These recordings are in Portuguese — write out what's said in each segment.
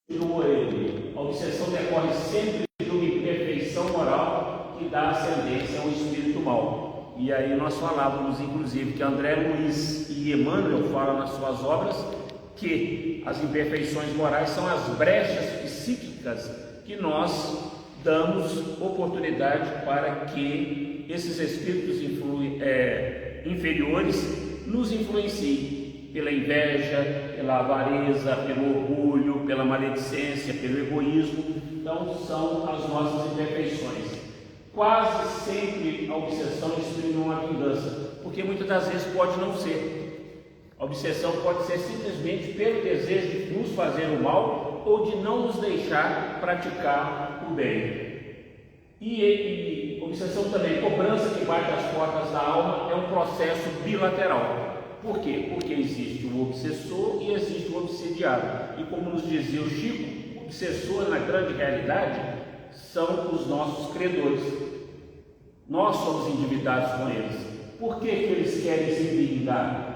A obsessão decorre sempre de uma imperfeição moral que dá ascendência ao espírito mau. E aí nós falávamos, inclusive, que André Luiz e Emmanuel falam nas suas obras que as imperfeições morais são as brechas psíquicas que nós damos oportunidade para que esses espíritos inferiores nos influenciem pela inveja, pela avareza, pelo orgulho, pela maledicência, pelo egoísmo. Então são as nossas imperfeições. Quase sempre a obsessão exprime uma vingança, porque muitas das vezes pode não ser. A obsessão pode ser simplesmente pelo desejo de nos fazer o mal ou de não nos deixar praticar o bem. E obsessão também, cobrança que bate às portas da alma, é um processo bilateral. Por quê? Porque existe o obsessor e existe o obsediado. E como nos dizia o Chico, o obsessor, na grande realidade, são os nossos credores. Nós somos endividados com eles. Por que eles querem se vingar?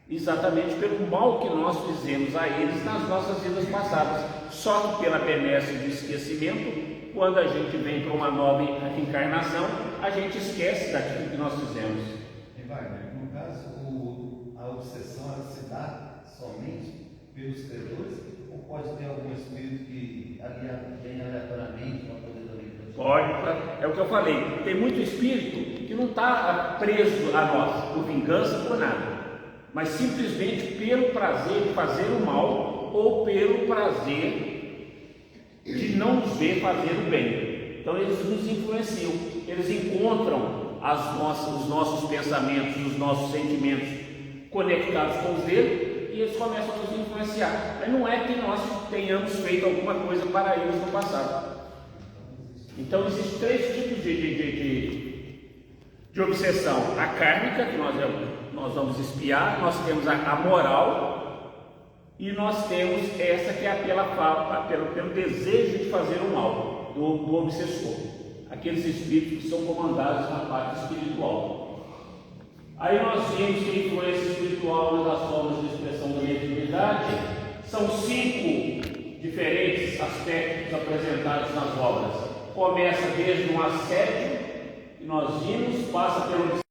Exatamente pelo mal que nós fizemos a eles nas nossas vidas passadas. Só que pela benesse do esquecimento, quando a gente vem para uma nova reencarnação, a gente esquece daquilo que nós fizemos. No caso, a obsessão ela se dá somente pelos credores, ou pode ter algum espírito que vem aleatoriamente para poder também? Pode, é o que eu falei. Tem muito espírito que não está preso a nós por vingança, por nada, mas simplesmente pelo prazer de fazer o mal ou pelo prazer de não nos ver fazer o bem. Então eles nos influenciam, eles encontram os nossos pensamentos, os nossos sentimentos conectados com os deles e eles começam a nos influenciar. Mas não é que nós tenhamos feito alguma coisa para eles no passado. Então existem três tipos de obsessão: a kármica, que nós vamos espiar, nós temos a moral, e nós temos essa que é pelo desejo de fazer o mal, do obsessor, aqueles espíritos que são comandados na parte espiritual. Aí nós vimos que a influência espiritual, uma das formas de expressão da mediunidade, são 5 diferentes aspectos apresentados nas obras. Começa desde um assédio, que nós vimos, passa pelo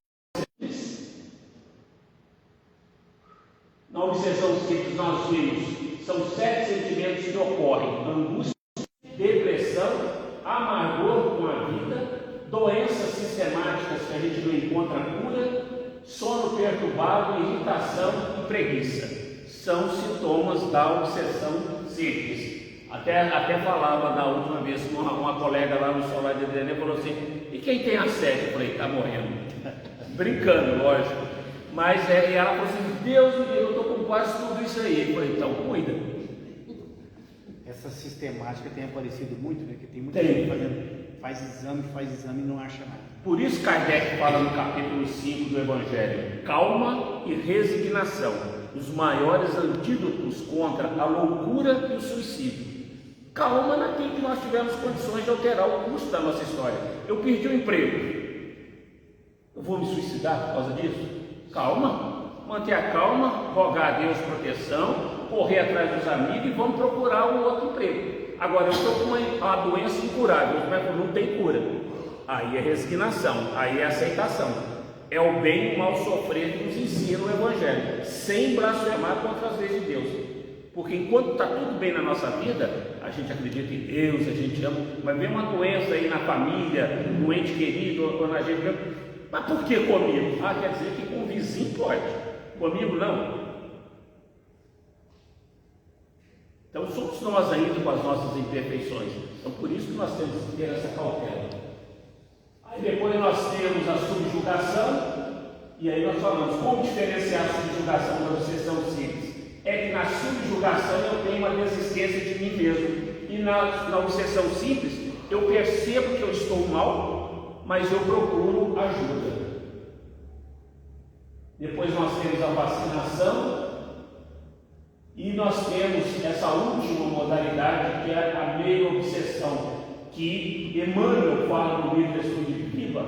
na obsessão simples nós vimos, são 7 sentimentos que ocorrem: angústia, depressão, amargor com a vida, doenças sistemáticas que a gente não encontra cura, sono perturbado, irritação e preguiça. São sintomas da obsessão simples. Até falava da última vez com uma colega lá no Solar de Adriana, falou assim: e quem tem assédio? Eu falei: está morrendo. Brincando, lógico. Mas ela falou assim: Deus me livre, eu estou com quase tudo isso aí. Eu falei: então cuida. Essa sistemática tem aparecido muito, né? Que tem muita gente faz exame e não acha nada. Por isso Kardec fala no capítulo 5 do Evangelho: calma e resignação, os maiores antídotos contra a loucura e o suicídio. Calma naquilo que nós tivemos condições de alterar o curso da nossa história. Eu perdi o emprego, eu vou me suicidar por causa disso? Calma, manter a calma, rogar a Deus proteção, correr atrás dos amigos e vamos procurar um outro emprego. Agora eu estou com uma doença incurável, mas não tem cura. Aí é resignação, aí é aceitação. É o bem e o mal sofrer que nos ensina o Evangelho, sem blasfemar contra as leis de Deus. Porque enquanto está tudo bem na nossa vida, a gente acredita em Deus, a gente ama, mas vem uma doença aí na família, um ente querido, ou na gente. Mas por que comigo? Ah, quer dizer que com o vizinho pode, comigo não. Então somos nós ainda com as nossas imperfeições. Então por isso que nós temos que ter essa cautela. Aí depois nós temos a subjugação, e aí nós falamos como diferenciar a subjugação da obsessão simples. É que na subjugação eu tenho uma desistência de mim mesmo, e na obsessão simples eu percebo que eu estou mal, mas eu procuro ajuda. Depois nós temos a vacinação, e nós temos essa última modalidade, que é a meio-obsessão, que Emmanuel fala no livro Estudo de Viva,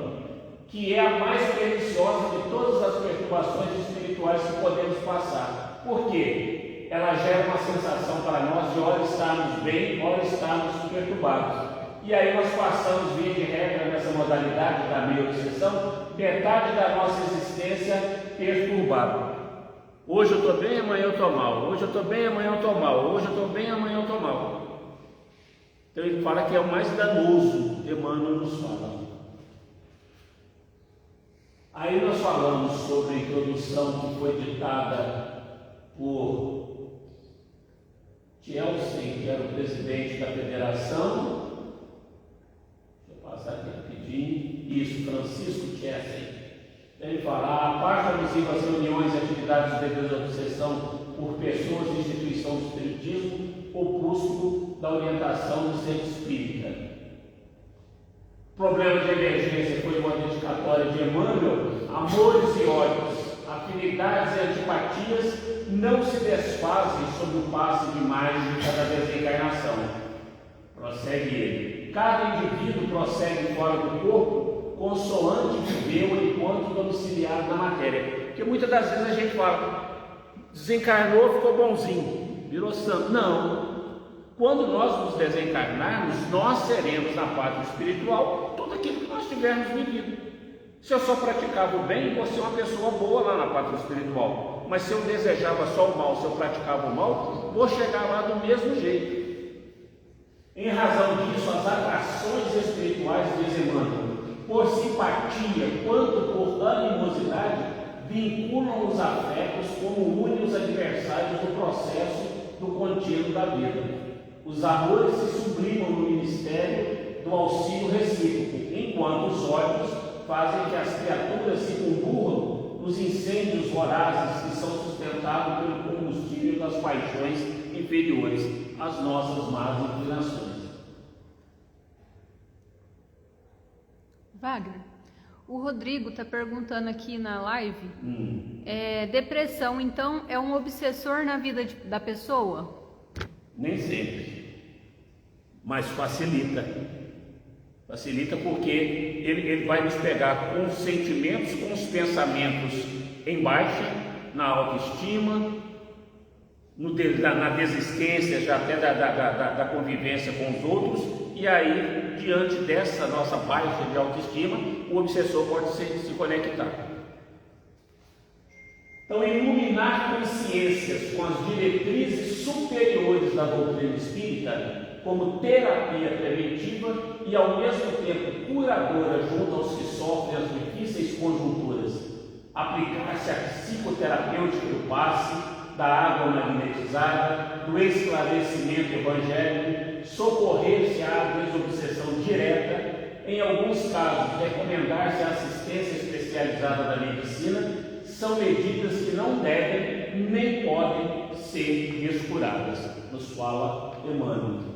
que é a mais perniciosa de todas as perturbações espirituais que podemos passar. Por quê? ela gera uma sensação para nós de ora estarmos bem, ora estarmos perturbados. E aí nós passamos, via de regra, nessa modalidade da meia obsessão, metade da nossa existência perturbada. Hoje eu estou bem, amanhã eu estou mal. Hoje eu estou bem, amanhã eu estou mal. Hoje eu estou bem, amanhã eu estou mal. Então ele fala que é o mais danoso, Emmanuel nos fala. Aí nós falamos sobre a introdução que foi ditada por Kelsen, que era o presidente da federação. Deixa eu passar aqui rapidinho. Isso, Francisco Kelsen. Ele fala: a parte alusiva às reuniões e atividades de desobsessão por pessoas e instituições do espiritismo, opúsculo da orientação do centro espírita. Problema de emergência foi uma dedicatória de Emmanuel. Amores e ódios, afinidades e antipatias não se desfazem sob o passe de mágica da desencarnação. Prossegue ele. Cada indivíduo prossegue fora do corpo consoante viveu enquanto domiciliado na matéria. Porque muitas das vezes a gente fala, desencarnou, ficou bonzinho, virou santo. Não. Quando nós nos desencarnarmos, nós seremos na parte espiritual tudo aquilo que nós tivermos vivido. Se eu só praticava o bem, vou ser uma pessoa boa lá na parte espiritual. Mas se eu desejava só o mal, se eu praticava o mal, vou chegar lá do mesmo jeito. Em razão disso, as atrações espirituais, diz Emmanuel, por simpatia quanto por animosidade, vinculam os afetos como unem os adversários do processo do contínuo da vida. Os amores se sublimam no ministério do auxílio recíproco, enquanto os ódios fazem que as criaturas se comburram nos incêndios vorazes que são sustentados pelo combustível das paixões inferiores às nossas más inclinações. Wagner, o Rodrigo está perguntando aqui na live, depressão, então, é um obsessor na vida da pessoa? Nem sempre, mas facilita. Facilita porque ele vai nos pegar com os sentimentos, com os pensamentos em baixa, na autoestima, na desistência já até da convivência com os outros, e aí, diante dessa nossa baixa de autoestima, o obsessor pode se conectar. Então, iluminar consciências com as diretrizes superiores da doutrina espírita, como terapia preventiva e ao mesmo tempo curadora junto aos que sofrem as difíceis conjunturas, aplicar-se à psicoterapêutica do passe, da água magnetizada, do esclarecimento evangélico, socorrer-se à desobsessão direta, em alguns casos recomendar-se a assistência especializada da medicina, são medidas que não devem nem podem ser descuradas, nos fala Emmanuel.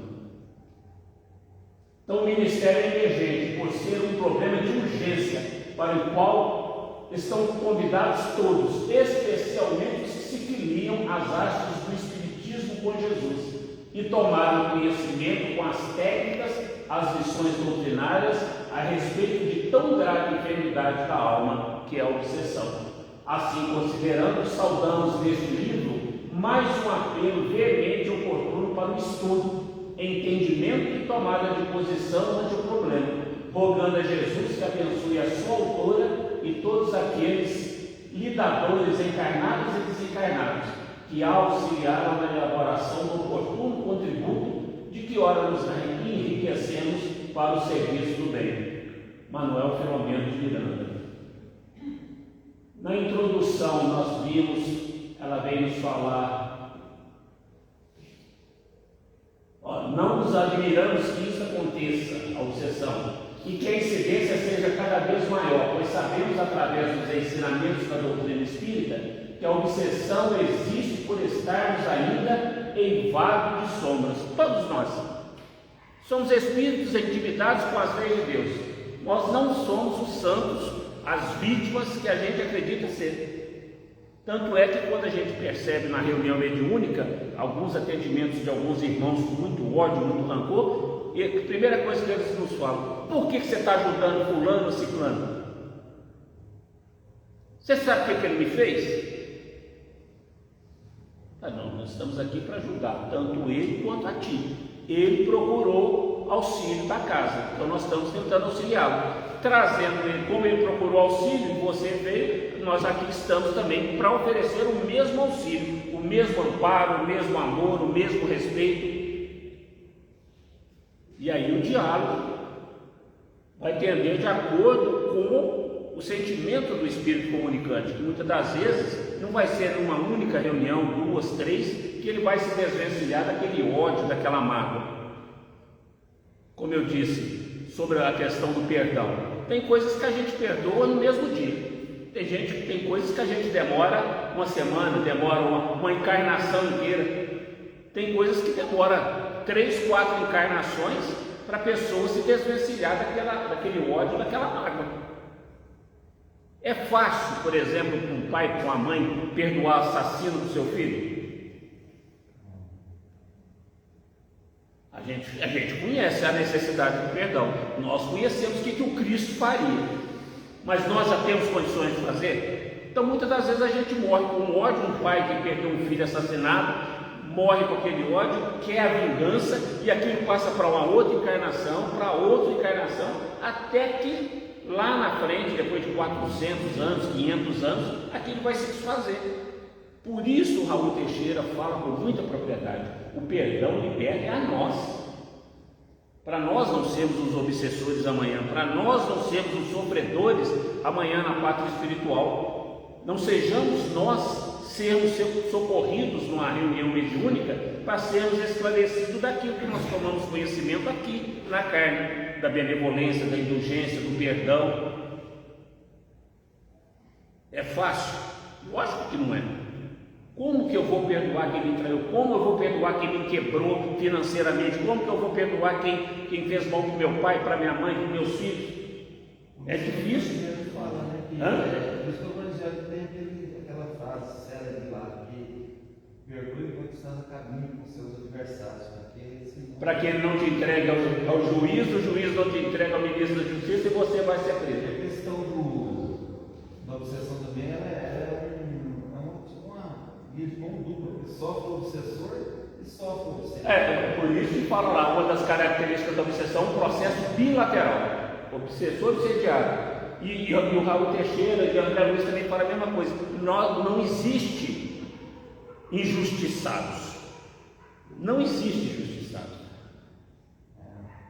Então, o Ministério é emergente, por ser um problema de urgência, para o qual estão convidados todos, especialmente os que se filiam às hastes do Espiritismo com Jesus, e tomaram conhecimento com as técnicas, as lições doutrinárias, a respeito de tão grave enfermidade da alma, que é a obsessão. Assim, considerando, saudamos neste livro mais um apelo veemente e oportuno para o estudo, entendimento e tomada de posição ante o problema, rogando a Jesus que abençoe a sua autora e todos aqueles lidadores encarnados e desencarnados que auxiliaram na elaboração do oportuno contributo de que ora nos enriquecemos para o serviço do bem. Manuel Filomeno de Miranda. Na introdução nós vimos, ela veio nos falar, não nos admiramos que isso aconteça, a obsessão, e que a incidência seja cada vez maior, pois sabemos através dos ensinamentos da doutrina espírita que a obsessão existe por estarmos ainda em vale de sombras. Todos nós somos espíritos intimidados com as leis de Deus. Nós não somos os santos, as vítimas que a gente acredita ser. Tanto é que quando a gente percebe na reunião mediúnica alguns atendimentos de alguns irmãos com muito ódio, muito rancor, e a primeira coisa que eles nos falam: por que você está ajudando fulano ou ciclano? Você sabe o que ele me fez? Não, nós estamos aqui para ajudar, tanto ele quanto a ti. Ele procurou auxílio da casa, então nós estamos tentando auxiliá-lo. Trazendo ele, como ele procurou auxílio, você veio, nós aqui estamos também para oferecer o mesmo auxílio, o mesmo amparo, o mesmo amor, o mesmo respeito. E aí o diálogo vai tender de acordo com o sentimento do espírito comunicante, que muitas das vezes não vai ser numa única reunião, 2, 3, que ele vai se desvencilhar daquele ódio, daquela mágoa. Como eu disse sobre a questão do perdão, tem coisas que a gente perdoa no mesmo dia, tem coisas que a gente demora uma semana, demora uma encarnação inteira, tem coisas que demora 3, 4 encarnações para a pessoa se desvencilhar daquele ódio, daquela mágoa. É fácil, por exemplo, para um pai, para uma mãe perdoar o assassino do seu filho? A gente conhece a necessidade do perdão, nós conhecemos o que o Cristo faria, mas nós já temos condições de fazer? Então muitas das vezes a gente morre com ódio. Um pai que perdeu um filho assassinado morre com aquele ódio, quer a vingança, e aquilo passa para uma outra encarnação, até que lá na frente, depois de 400 anos, 500 anos, aquilo vai se desfazer. Por isso o Raul Teixeira fala com muita propriedade: o perdão liberta a nós, para nós não sermos os obsessores amanhã, para nós não sermos os sofredores amanhã na pátria espiritual. Não sejamos nós sermos socorridos numa reunião mediúnica para sermos esclarecidos daquilo que nós tomamos conhecimento aqui na carne, da benevolência, da indulgência, do perdão. É fácil? Lógico que não é. Como que eu vou perdoar quem me traiu? Como eu vou perdoar quem me quebrou financeiramente? Como que eu vou perdoar quem fez mal para o meu pai, para minha mãe, para meus filhos? É difícil. Por isso que o Evangelho tem aquela frase célebre lá, que perdoe quando está no caminho com seus adversários, para que ele não te entregue ao juiz, o juiz não te entregue ao ministro da Justiça e você vai ser preso. A questão da obsessão também de mão dupla, que sofre o obsessor e sofre o obsessor. Por isso que fala lá, uma das características da obsessão é um processo bilateral, obsessor e obsediado. E o Raul Teixeira e o André Luiz também falam a mesma coisa. Não existe injustiçados, não existe injustiçados,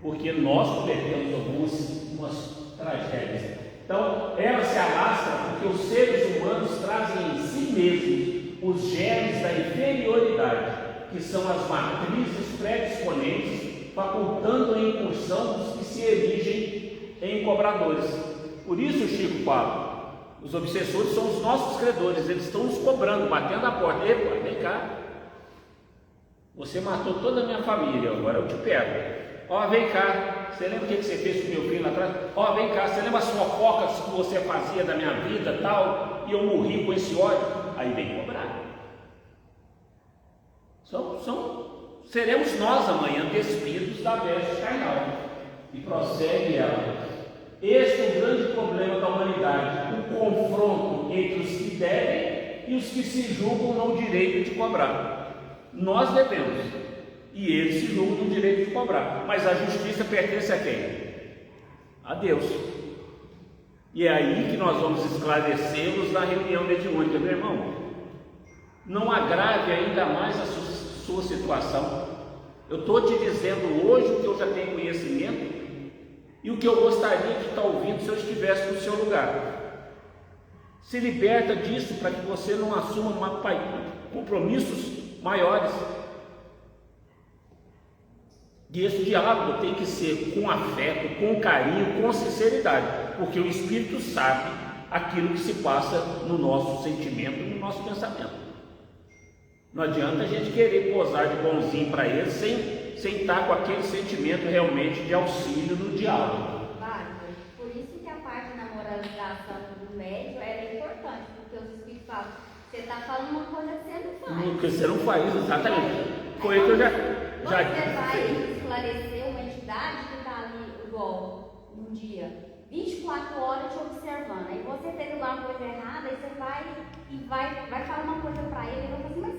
porque nós cometemos algumas tragédias. Então ela se alastra porque os seres humanos trazem em si mesmos os genes da inferioridade, que são as matrizes predisponentes, facultando a incursão dos que se erigem em cobradores. Por isso o Chico fala: os obsessores são os nossos credores, eles estão nos cobrando, batendo a porta. Ei, vem cá, você matou toda a minha família, agora eu te pego. Vem cá, você lembra o que você fez com meu filho lá atrás? Vem cá, você lembra as fofocas que você fazia da minha vida tal, e eu morri com esse ódio? Aí vem cobrar. Seremos nós amanhã despidos da veste carnal. E prossegue ela: este é o grande problema da humanidade, o confronto entre os que devem e os que se julgam no direito de cobrar. Nós devemos, e eles se julgam no direito de cobrar, mas a justiça pertence a quem? A Deus. E é aí que nós vamos esclarecê-los na reunião mediúnica. Meu irmão, não agrave ainda mais a sua situação. Eu estou te dizendo hoje o que eu já tenho conhecimento e o que eu gostaria de estar ouvindo se eu estivesse no seu lugar. Se liberta disso para que você não assuma compromissos maiores. E esse diálogo tem que ser com afeto, com carinho, com sinceridade, porque o Espírito sabe aquilo que se passa no nosso sentimento, no nosso pensamento. Não adianta a gente querer posar de bonzinho para ele sem estar com aquele sentimento realmente de auxílio no diálogo. Por isso que a parte da moralização do médium é importante, porque os Espíritos falam: você está falando uma coisa que você não faz. Que você não faz, exatamente. Foi o que eu já você vai esclarecer uma entidade que está ali igual um dia, 24 horas te observando. Aí você fez lá uma coisa errada, aí você vai falar uma coisa para ele, e vai falar assim: mas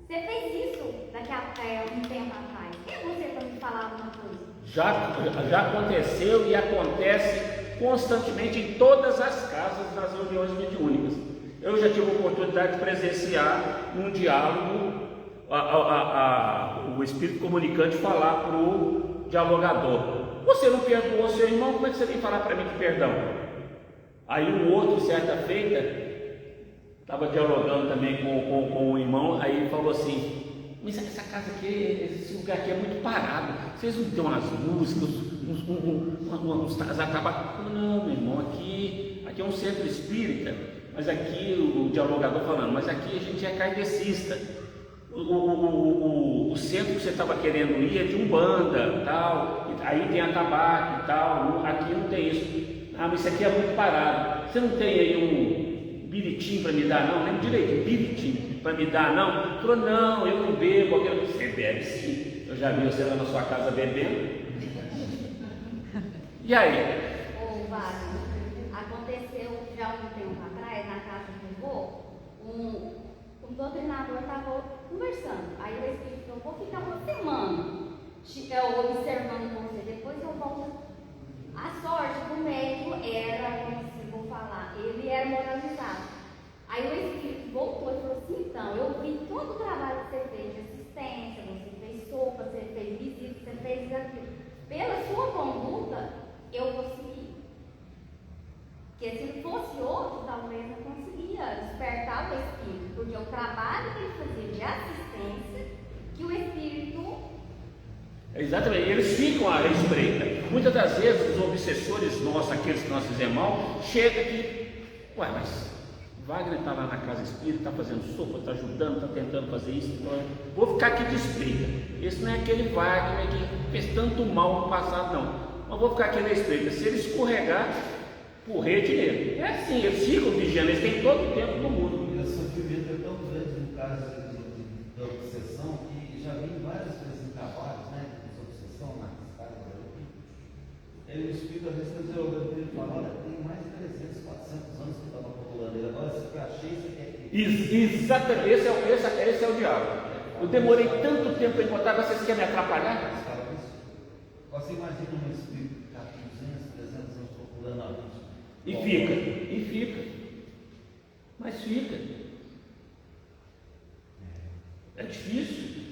Você fez isso daqui a um tempo atrás. Quem é você para me falar alguma coisa? Já aconteceu e acontece constantemente em todas as casas nas reuniões mediúnicas. Eu já tive a oportunidade de presenciar um diálogo, o espírito comunicante falar para o dialogador: você não perdoou seu irmão, como é que você vem falar para mim de perdão? Aí o outro, certa feita, estava dialogando também com o irmão, aí ele falou assim: mas essa casa aqui, esse lugar aqui é muito parado, vocês não têm umas músicas, uns atabaques? Não, meu irmão, aqui é um centro espírita, mas aqui o dialogador falando, mas aqui a gente é kardecista, o centro que você estava querendo ir é de Umbanda, tal, aí tem atabaque e tal, aqui não tem isso. Ah, mas isso aqui é muito parado, você não tem aí um biritim para me dar não? Lembra direito, biritim para me dar não? Ele falou, não, eu não bebo. Você bebe sim, eu já vi você lá na sua casa bebendo. E aí? Ô, Wagner, aconteceu já um tempo atrás, na casa do vô, um doutrinador estava conversando. Aí o Espírito falou, vou ficar uma semana observando você, depois eu volto. A sorte do médico era, como se vou falar, ele era moralizado. Aí o Espírito voltou e falou assim, então, eu vi todo o trabalho que você fez de assistência, você fez sopa, você fez visita, você fez aquilo. Pela sua conduta, eu consegui. Porque se fosse outro, talvez não conseguia despertar o Espírito, porque o trabalho que ele fazia de assistência, que o Espírito... Exatamente, eles ficam à espreita. Muitas das vezes os obsessores nossos, aqueles que nós fizemos mal, chegam aqui, ué, mas Wagner está lá na casa espírita, está fazendo sopa, está ajudando, está tentando fazer isso, então vou ficar aqui de espreita. Esse não é aquele Wagner que fez tanto mal no passado, não. Mas vou ficar aqui na espreita. Se ele escorregar, porrete nele. É assim, eles ficam vigiando, eles têm todo o tempo do mundo. E o sofrimento é tão grande no caso da obsessão que já vi várias vezes em trabalhos, né? O Espírito às vezes está dialogando com ele e fala, olha, tem mais de 300, 400 anos que eu estava calculando ele, agora se eu achei, você quer que... Exatamente, esse é o diálogo. Eu demorei tanto tempo para encontrar, vocês querem me atrapalhar? Você imagina um Espírito que está 200, 300 anos procurando a luz. E fica. Mas fica. É difícil.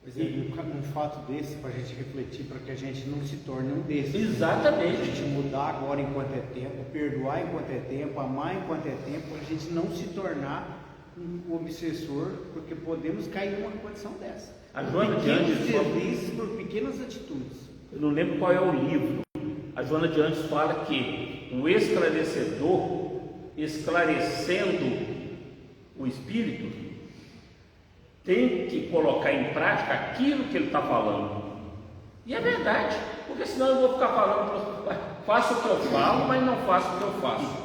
Por exemplo, um fato desse para a gente refletir, para que a gente não se torne um desses. Exatamente. A gente mudar agora enquanto é tempo, perdoar enquanto é tempo, amar enquanto é tempo, a gente não se tornar um obsessor, porque podemos cair numa condição dessa. A Joana de Pequenos Anjos deslizes por pequenas atitudes. Eu não lembro qual é o livro. A Joana de Anjos fala que o esclarecedor, esclarecendo o espírito, tem que colocar em prática aquilo que ele está falando. E é verdade, porque senão eu vou ficar falando, faço o que eu falo, mas não faço o que eu faço.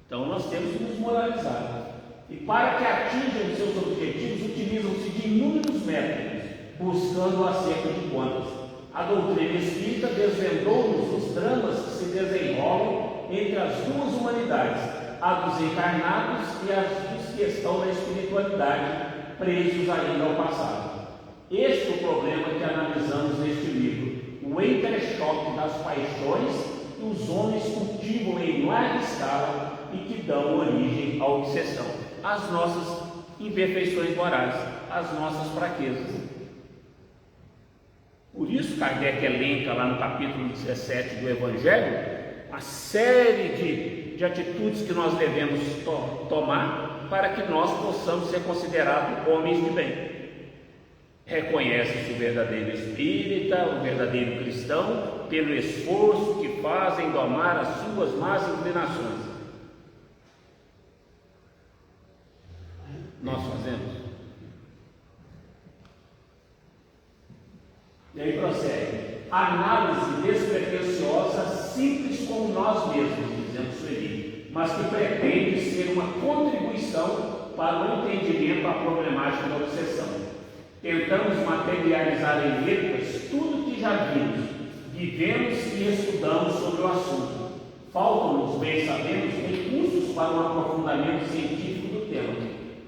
Então nós temos que nos moralizar. E para que atinjam os seus objetivos, utilizam-se de inúmeros métodos, buscando o acerto de contas. A doutrina espírita desvendou-nos os dramas que se desenrolam entre as duas humanidades, a dos encarnados e a dos que estão na espiritualidade, presos ainda ao passado. Este é o problema que analisamos neste livro, o entrechoque das paixões que os homens cultivam em larga escala e que dão origem à obsessão, às nossas imperfeições morais, às nossas fraquezas. Por isso Kardec elenca lá no capítulo 17 do Evangelho uma série de atitudes que nós devemos tomar para que nós possamos ser considerados homens de bem. Reconhece-se o verdadeiro espírita, o verdadeiro cristão, pelo esforço que faz em domar as suas más inclinações. Nós fazemos. E aí prossegue. Análise despretensiosa, simples como nós mesmos, dizendo Sueli, mas que pretende ser uma contribuição para o entendimento da problemática da obsessão. Tentamos materializar em letras tudo que já vimos, vivemos e estudamos sobre o assunto. Faltam-nos, bem sabemos, recursos para um aprofundamento científico do tema.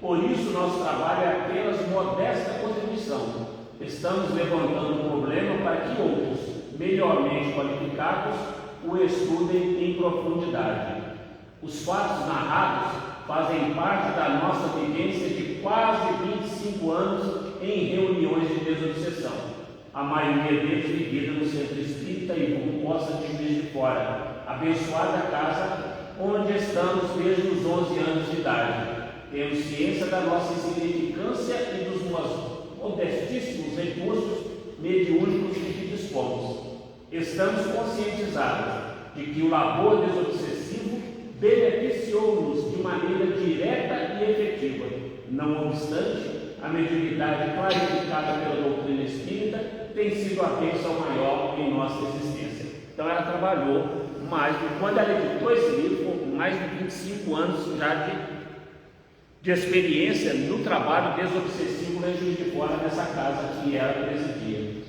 Por isso, nosso trabalho é apenas modesta contribuição. Estamos levantando um problema para que outros, melhormente qualificados, o estudem em profundidade. Os fatos narrados fazem parte da nossa vivência de quase 25 anos em reuniões de desobsessão. A maioria deles vivida no centro espírita e composta de Juiz de Fora, abençoada casa onde estamos desde os 11 anos de idade. Temos ciência da nossa insignificância e dos modestíssimos recursos mediúnicos de que dispomos. Estamos conscientizados de que o labor desobsessivo beneficiou-nos de maneira direta e efetiva. Não obstante, a mediunidade clarificada pela doutrina espírita tem sido a bênção maior em nossa existência. Então ela trabalhou quando ela editou esse livro, mais de 25 anos já de experiência no trabalho desobsessivo em Juiz de Fora, nessa casa que ela presidia.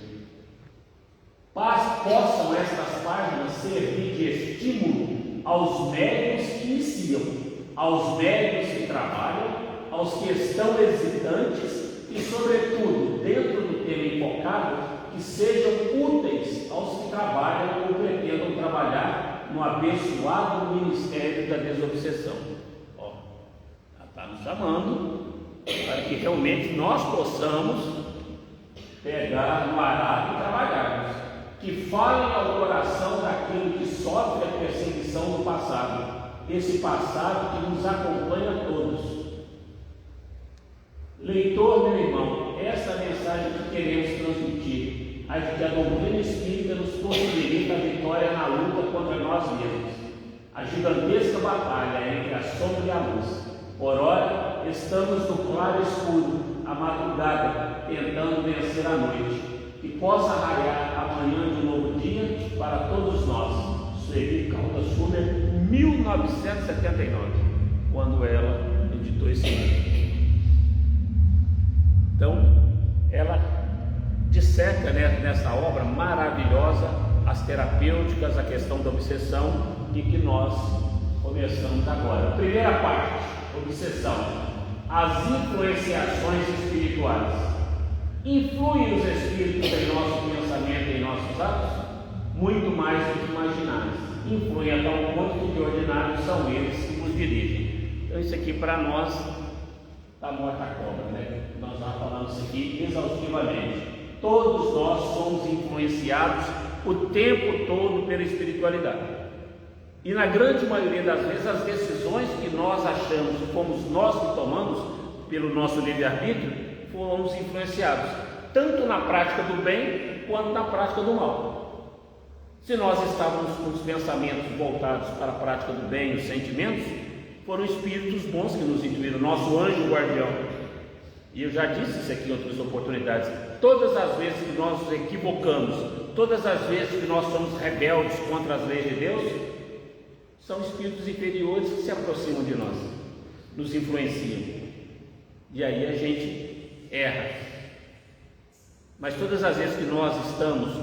Possam estas páginas servir de estímulo aos médiuns que iniciam, aos médiuns que trabalham, aos que estão hesitantes e, sobretudo, dentro do tema enfocado, que sejam úteis aos que trabalham ou pretendam trabalhar no abençoado ministério da desobsessão. Ela está nos chamando para que realmente nós possamos pegar no arado e trabalharmos, que falem ao coração daquele que sofre a perseguição do passado, esse passado que nos acompanha a todos. Leitor, meu irmão, essa é a mensagem que queremos transmitir, a de que a doutrina espírita nos possibilita a vitória na luta contra nós mesmos, a gigantesca batalha entre a sombra e a luz. Por ora, estamos no claro escuro, a madrugada, tentando vencer a noite, que possa raiar amanhã de um novo dia para todos nós. Sueli Caldas Schumer, 1979, quando ela editou esse livro. Então, ela disseca, né, nessa obra maravilhosa as terapêuticas, a questão da obsessão, e que nós começamos agora. Primeira parte, obsessão. As influenciações espirituais. Influem os espíritos em nosso pensamento e em nossos atos? Muito mais do que imaginários. Influem a tal ponto que de ordinário são eles que nos dirigem. Então isso aqui para nós está morta a cobra, né? Nós já falamos isso aqui exaustivamente. Todos nós somos influenciados o tempo todo pela espiritualidade. E na grande maioria das vezes as decisões que nós achamos que fomos nós que tomamos pelo nosso livre-arbítrio, fomos influenciados, tanto na prática do bem quanto na prática do mal. Se nós estávamos com os pensamentos voltados para a prática do bem, os sentimentos, foram espíritos bons que nos intuíram, nosso anjo guardião. E eu já disse isso aqui em outras oportunidades. Todas as vezes que nós nos equivocamos, todas as vezes que nós somos rebeldes contra as leis de Deus, são espíritos inferiores que se aproximam de nós, nos influenciam. E aí a gente erra. Mas todas as vezes que nós estamos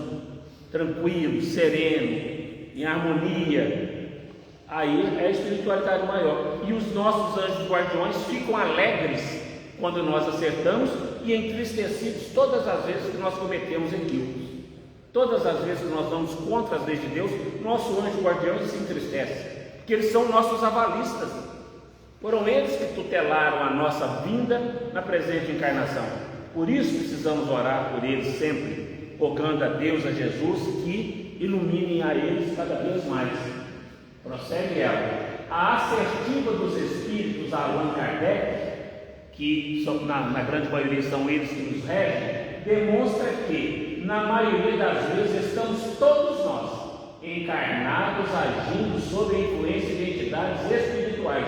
tranquilos, serenos, em harmonia, aí é a espiritualidade maior. E os nossos anjos guardiões ficam alegres quando nós acertamos e entristecidos todas as vezes que nós cometemos equívocos. Todas as vezes que nós vamos contra as leis de Deus, nosso anjo guardião se entristece, porque eles são nossos avalistas. Foram eles que tutelaram a nossa vinda na presente encarnação. Por isso precisamos orar por eles sempre, rogando a Deus, a Jesus, que iluminem a eles cada vez mais. Prossegue ela. A assertiva dos espíritos a Allan Kardec, que na grande maioria são eles que nos regem, demonstra que, na maioria das vezes, estamos todos nós encarnados agindo sob a influência de entidades espirituais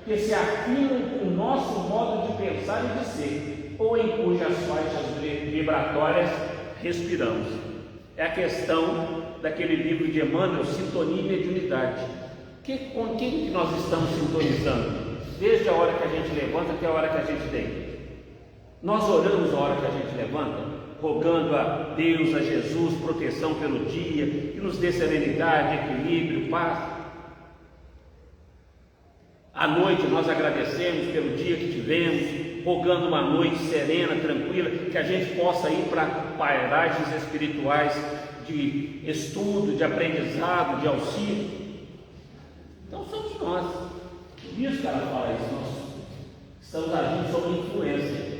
que se afinam com o nosso modo de pensar e de ser, ou em cujas faixas vibratórias respiramos. É a questão daquele livro de Emmanuel, Sintonia e Mediunidade. Com quem que nós estamos sintonizando? Desde a hora que a gente levanta até a hora que a gente deita. Nós oramos a hora que a gente levanta, rogando a Deus, a Jesus, proteção pelo dia, que nos dê serenidade, equilíbrio, paz. À noite nós agradecemos pelo dia que tivemos, rogando uma noite serena, tranquila, que a gente possa ir para paragens espirituais de estudo, de aprendizado, de auxílio. Então somos nós. Por isso que ela fala isso, nós estamos agindo sob influência.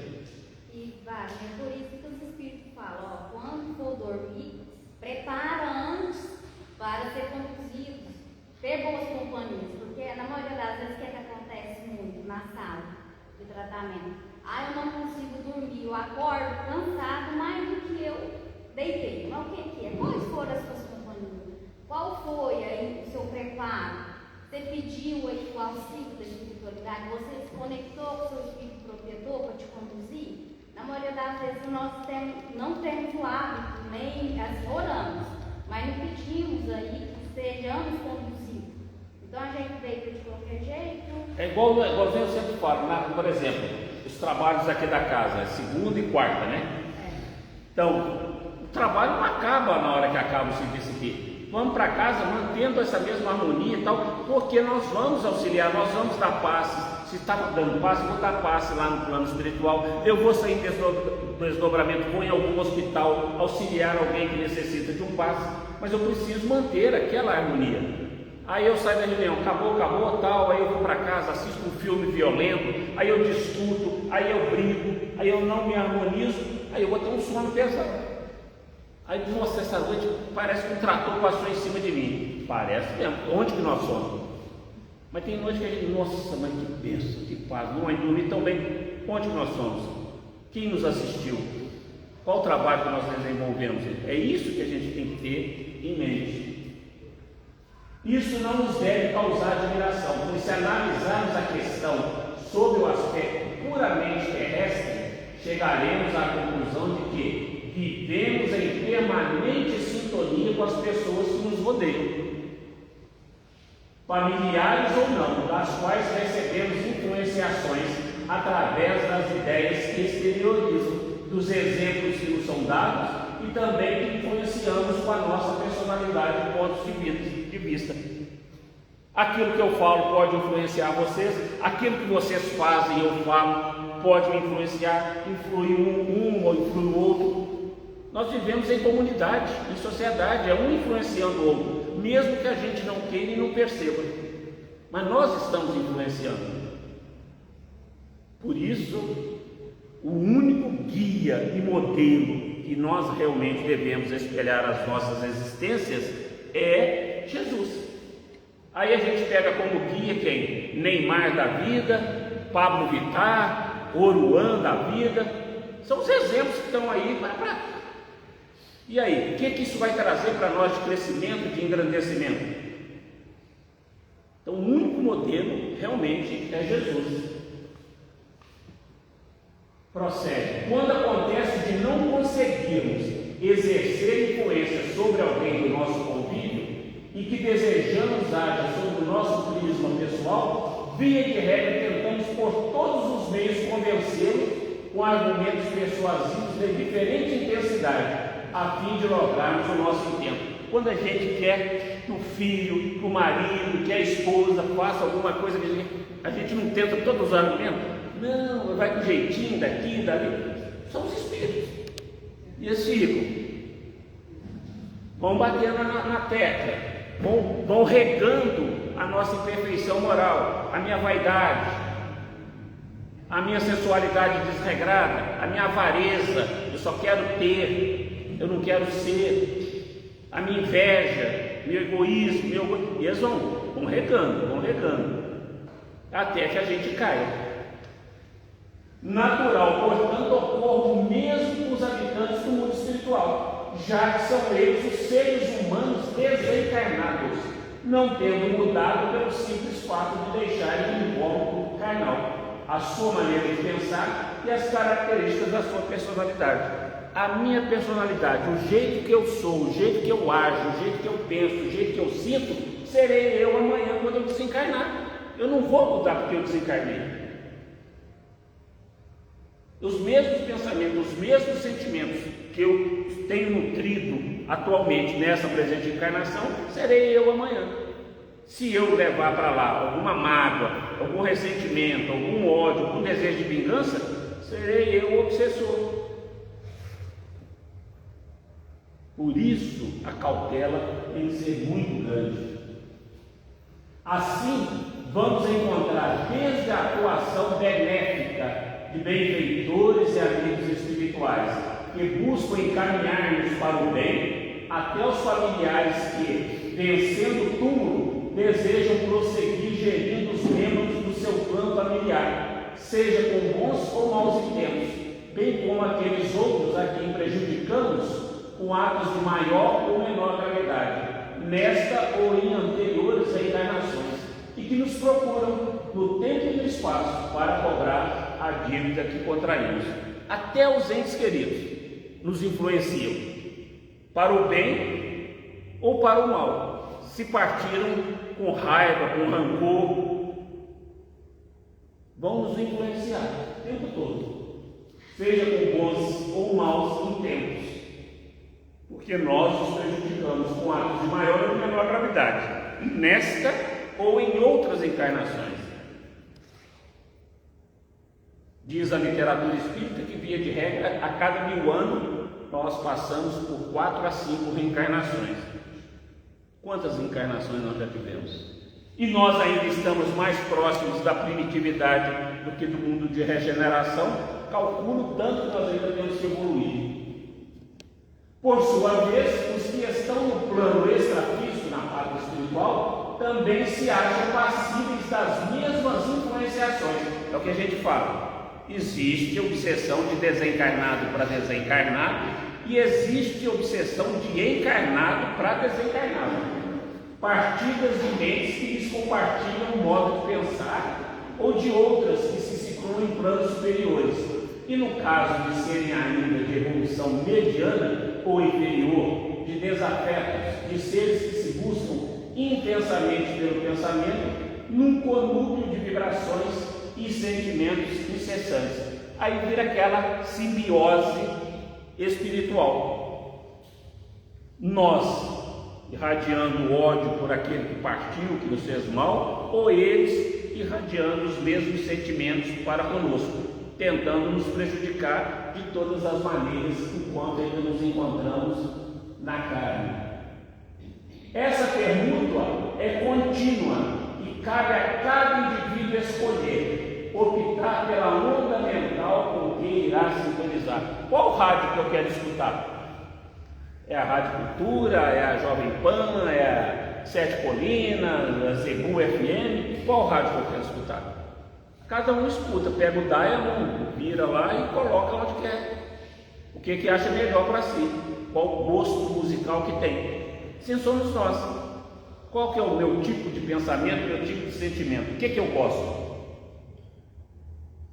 E Wagner, é por isso que os Espíritos falam, ó, quando for dormir, prepara antes para ser conduzido, ter boas companhias, porque na maioria das vezes o que acontece muito na sala de tratamento? Eu não consigo dormir, eu acordo cansado mais do que eu deitei. Mas o que é? Quais foram as suas companhias? Qual foi aí o seu preparo? Você pediu aí o auxílio da espiritualidade? Você se conectou com o seu espírito protetor para te conduzir? Na maioria das vezes nós não temos o hábito, nem assim, oramos, mas não pedimos aí que sejamos conduzidos. Então a gente deita de qualquer jeito. É igual eu sempre falo, por exemplo, os trabalhos aqui da casa, segunda e quarta, né? Então, o trabalho não acaba na hora que acaba o serviço aqui. Vamos para casa mantendo essa mesma harmonia e tal, porque nós vamos auxiliar, nós vamos dar passes. Se está dando passe, vou dar passe lá no plano espiritual. Eu vou sair do desdobramento, vou em algum hospital auxiliar alguém que necessita de um passe, mas eu preciso manter aquela harmonia. Aí eu saio da reunião, acabou, tal, aí eu vou para casa, assisto um filme violento, aí eu discuto, aí eu brigo, aí eu não me harmonizo, aí eu vou ter um sono pesado. Aí, nossa, essa noite parece que um trator passou em cima de mim. Parece mesmo. Onde que nós somos? Mas tem noite que a gente, nossa, mas que bênção, que paz, não vai dormir tão bem. Onde que nós somos? Quem nos assistiu? Qual o trabalho que nós desenvolvemos? É isso que a gente tem que ter em mente. Isso não nos deve causar admiração, pois se analisarmos a questão sob o aspecto puramente terrestre, chegaremos à conclusão de que vivemos em permanente sintonia com as pessoas que nos rodeiam, familiares ou não, das quais recebemos influenciações através das ideias que exteriorizam, dos exemplos que nos são dados e também que influenciamos com a nossa personalidade e pontos de vista. Aquilo que eu falo pode influenciar vocês, aquilo que vocês fazem eu falo pode me influenciar, influi um ou influi o outro. Nós vivemos em comunidade, em sociedade, é um influenciando o outro, mesmo que a gente não queira e não perceba, mas nós estamos influenciando. Por isso, o único guia e modelo que nós realmente devemos espelhar as nossas existências é Jesus. Aí a gente pega como guia quem? Neymar da vida, Pablo Vittar, Oruan da vida, são os exemplos que estão aí para. E aí, o que isso vai trazer para nós de crescimento, de engrandecimento? Então, o único modelo realmente é Jesus. Prossegue. Quando acontece de não conseguirmos exercer influência sobre alguém do nosso convívio e que desejamos haja sobre o nosso prisma pessoal, via de regra tentamos por todos os meios convencê-lo com argumentos persuasivos de diferente intensidade, a fim de lograrmos o nosso intento. Quando a gente quer que o filho, que o marido, que a esposa faça alguma coisa, a gente não tenta todos os argumentos. Não, vai com jeitinho daqui, dali. São os espíritos. E eles ficam. Vão batendo na tecla. Vão regando a nossa imperfeição moral, a minha vaidade, a minha sensualidade desregrada, a minha avareza. Eu só quero ter, eu não quero ser. A minha inveja, meu egoísmo, e eles vão regando, até que a gente caia. Natural, portanto, ocorre o mesmo com os habitantes do mundo espiritual, já que são eles os seres humanos desencarnados, não tendo mudado pelo simples fato de deixarem o invólucro carnal, a sua maneira de pensar e as características da sua personalidade. A minha personalidade, o jeito que eu sou, o jeito que eu ajo, o jeito que eu penso, o jeito que eu sinto, serei eu amanhã quando eu desencarnar. Eu não vou mudar porque eu desencarnei. Os mesmos pensamentos, os mesmos sentimentos que eu tenho nutrido atualmente nessa presente encarnação, serei eu amanhã. Se eu levar para lá alguma mágoa, algum ressentimento, algum ódio, algum desejo de vingança, serei eu o obsessor. Por isso, a cautela tem que ser muito grande. Assim, vamos encontrar desde a atuação benéfica de benfeitores e amigos espirituais que buscam encaminhar-nos para o bem, até os familiares que, vencendo o túmulo, desejam prosseguir gerindo os membros do seu clã familiar, seja com bons ou maus intentos, bem como aqueles outros a quem prejudicamos com atos de maior ou menor gravidade, nesta ou em anteriores reencarnações, e que nos procuram no tempo e no espaço para cobrar a dívida que contraímos. Até os entes queridos nos influenciam para o bem ou para o mal, se partiram com raiva, com rancor, vão nos influenciar o tempo todo, seja com bons ou maus intentos, porque nós os prejudicamos com atos de maior ou menor gravidade, nesta ou em outras encarnações. Diz a literatura espírita que, via de regra, a cada 1000 anos nós passamos por 4 a 5 reencarnações. Quantas encarnações nós já tivemos? E nós ainda estamos mais próximos da primitividade do que do mundo de regeneração. Calculo tanto que nós ainda temos que evoluir. Por sua vez, os que estão no plano extrafísico, na parte espiritual, também se acham passíveis das mesmas influenciações. É o que a gente fala. Existe obsessão de desencarnado para desencarnado e existe obsessão de encarnado para desencarnado. Partidas de mentes que lhes compartilham um modo de pensar ou de outras que se situam em planos superiores. E no caso de serem ainda de evolução mediana ou inferior, de desafetos, de seres que se buscam intensamente pelo pensamento, num conúbio de vibrações e sentimentos incessantes. Aí vira aquela simbiose espiritual. Nós irradiando ódio por aquele que partiu, que nos fez mal, ou eles irradiando os mesmos sentimentos para conosco, tentando nos prejudicar de todas as maneiras enquanto ainda nos encontramos na carne. Essa permuta é contínua e cabe a cada indivíduo escolher, optar pela onda mental com quem irá sintonizar. Qual rádio que eu quero escutar? É a Rádio Cultura, é a Jovem Pan, é a Sete Colinas, a Zebu FM? Qual rádio que eu quero escutar? Cada um escuta, pega o Diamond, vira lá e coloca onde quer. O que acha melhor para si, qual o gosto musical que tem. Assim somos nós. Qual que é o meu tipo de pensamento, meu tipo de sentimento? O que eu gosto?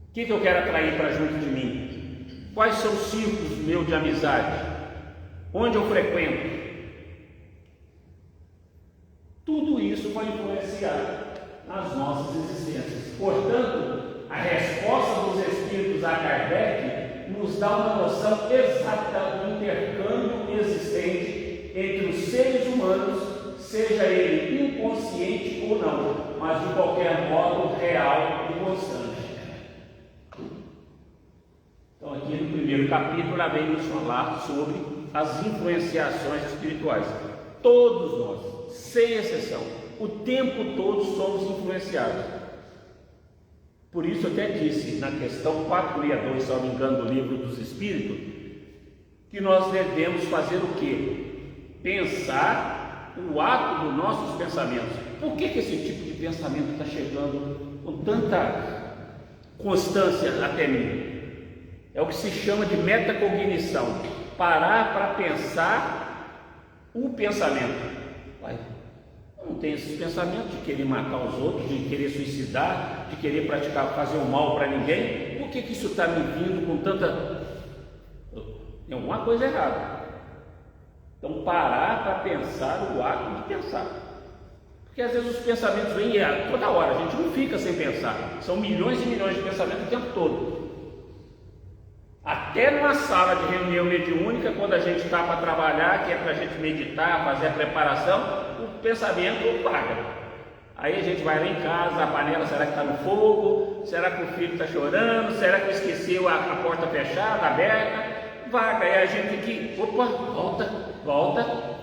O que eu quero atrair para junto de mim? Quais são os círculos meus de amizade? Onde eu frequento? Tudo isso vai influenciar nas nossas existências. Portanto, a resposta dos Espíritos a Kardec nos dá uma noção exata do intercâmbio existente entre os seres humanos, seja ele inconsciente ou não, mas de qualquer modo real e constante. Então, aqui no primeiro capítulo, ela vem nos falar sobre as influenciações espirituais. Todos nós, sem exceção, o tempo todo somos influenciados. Por isso eu até disse na questão 462, se não me engano, do Livro dos Espíritos, que nós devemos fazer o quê? Pensar o ato dos nossos pensamentos. Por que esse tipo de pensamento está chegando com tanta constância até mim? É o que se chama de metacognição. Parar para pensar o pensamento. Vai. Não tem esses pensamentos de querer matar os outros, de querer suicidar, de querer praticar, fazer o mal para ninguém. Por que isso está me vindo com tanta... Tem alguma coisa errada. Então parar para pensar o ato de pensar. Porque às vezes os pensamentos vêm toda hora, a gente não fica sem pensar. São milhões e milhões de pensamentos o tempo todo. Até numa sala de reunião mediúnica, quando a gente está para trabalhar, que é para a gente meditar, fazer a preparação, o pensamento paga. Aí a gente vai lá em casa, a panela será que está no fogo? Será que o filho está chorando? Será que esqueceu a porta fechada, aberta? Vaga, aí a gente tem que, opa, volta.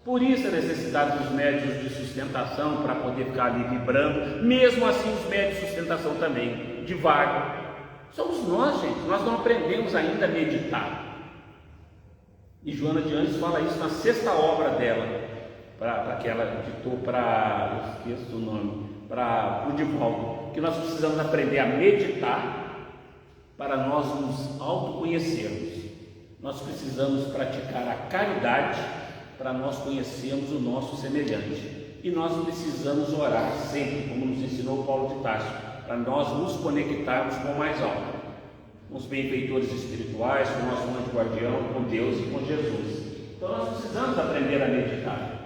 Por isso a necessidade dos médios de sustentação, para poder ficar ali vibrando. Mesmo assim os médios de sustentação também, devagar. Somos nós, gente, nós não aprendemos ainda a meditar. E Joana de Anjos fala isso na 6ª obra dela, para que ela ditou para, eu esqueço o nome, para o Divaldo, que nós precisamos aprender a meditar para nós nos autoconhecermos. Nós precisamos praticar a caridade para nós conhecermos o nosso semelhante. E nós precisamos orar sempre, como nos ensinou Paulo de Tarso, para nós nos conectarmos com o mais alto, com os benfeitores espirituais, com o nosso anjo guardião, com Deus e com Jesus. Então nós precisamos aprender a meditar.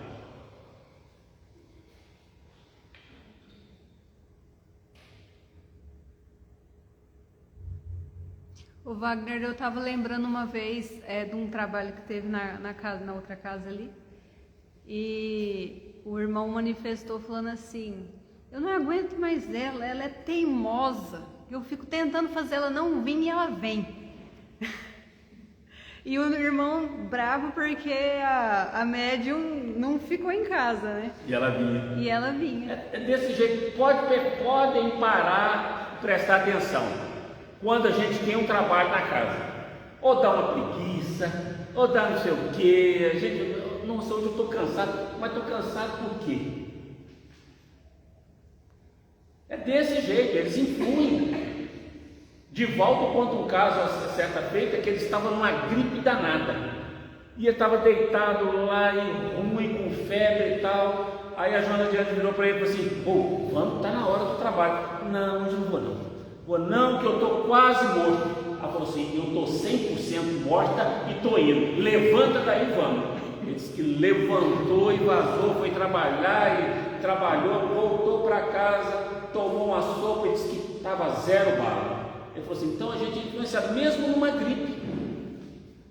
O Wagner, eu estava lembrando uma vez de um trabalho que teve na outra casa ali, e o irmão manifestou falando assim: eu não aguento mais ela é teimosa, eu fico tentando fazer ela não vir e ela vem. E o irmão bravo porque a médium não ficou em casa, né? E ela vinha. É desse jeito, podem parar e prestar atenção. Quando a gente tem um trabalho na casa, ou dá uma preguiça, ou dá não sei o quê, a gente, nossa, hoje eu estou cansado, mas estou cansado por quê? É desse jeito, eles influem. Divaldo conta um caso, certa feita, que ele estava numa gripe danada, e ele estava deitado lá, e ruim, com febre e tal. Aí a Joana de Anjos virou para ele e falou assim: vamos, está na hora do trabalho. Não, hoje não vou não. Vou não, que eu estou quase morto. Ela falou assim: eu estou 100% morta e estou indo. Levanta daí, vamos. Ele disse que levantou e vazou, foi trabalhar e trabalhou, voltou para casa, tomou uma sopa e disse que estava 0 bala. Ele falou assim: então a gente influencia mesmo numa gripe.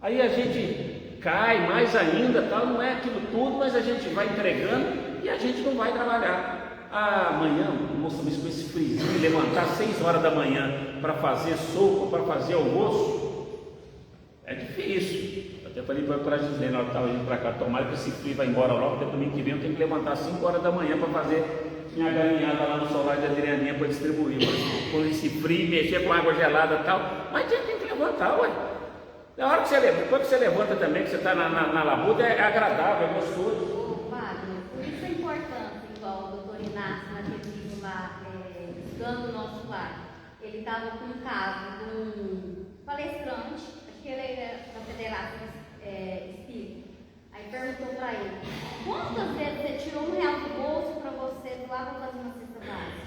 Aí a gente cai mais ainda, tal, não é aquilo tudo, mas a gente vai entregando e a gente não vai trabalhar. Amanhã, moça, mas com esse friozinho, levantar 6 horas da manhã para fazer sopa, para fazer almoço, é difícil. Eu até falei para a Gisele na hora que estava indo para cá: tomara que esse frio vai embora logo, até domingo que vem eu tenho que levantar 5 horas da manhã para fazer minha galinhada lá no solar de Adrianinha para distribuir. Com esse frio, mexer com água gelada e tal, mas a gente tem que levantar, ué. Na hora que você levanta, quando você levanta também, que você está na labuta, é agradável, é gostoso. Wagner, por isso é importante, igual o doutor Inácio, naquele vídeo lá, Buscando o Nosso Lar. Ele estava com um caso de um palestrante, acho que ele era da Federação Espírita. Aí perguntou para ele: quantas vezes você tirou R$1 do bolso para você doar para fazer uma cesta básica?